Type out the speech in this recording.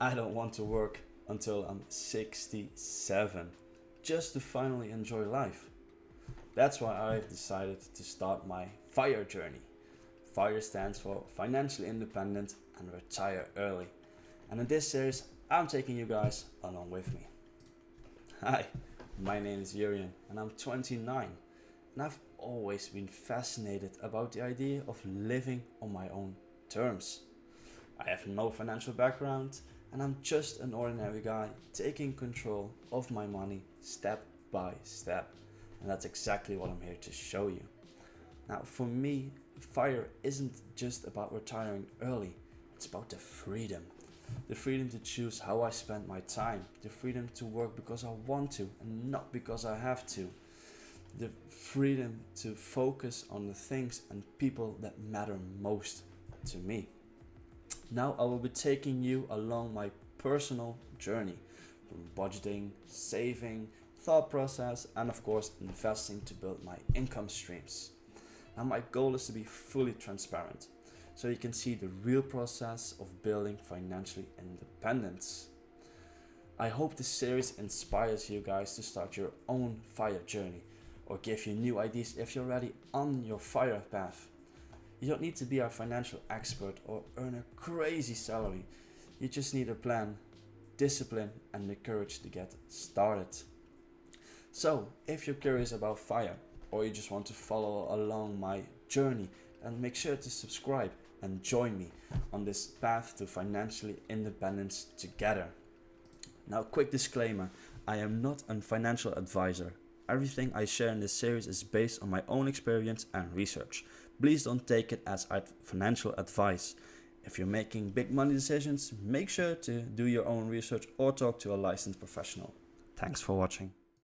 I don't want to work until I'm 67, just to finally enjoy life. That's why I've decided to start my FIRE journey. FIRE stands for Financially Independent and Retire Early. And in this series, I'm taking you guys along with me. Hi, my name is Joakim and I'm 29. And I've always been fascinated about the idea of living on my own terms. I have no financial background and I'm just an ordinary guy taking control of my money step by step. And that's exactly what I'm here to show you. Now, for me, FIRE isn't just about retiring early, it's about the freedom. The freedom to choose how I spend my time, the freedom to work because I want to and not because I have to. The freedom to focus on the things and people that matter most to me. Now I will be taking you along my personal journey from budgeting, saving, thought process, and of course investing to build my income streams. Now my goal is to be fully transparent, so you can see the real process of building financial independence. I hope this series inspires you guys to start your own FIRE journey or give you new ideas if you're already on your FIRE path. You don't need to be a financial expert or earn a crazy salary. You just need a plan, discipline, and the courage to get started. So, if you're curious about FIRE or you just want to follow along my journey, then make sure to subscribe and join me on this path to financially independence together. Now, quick disclaimer, I am not a financial advisor. Everything I share in this series is based on my own experience and research. Please don't take it as financial advice. If you're making big money decisions, make sure to do your own research or talk to a licensed professional. Thanks for watching.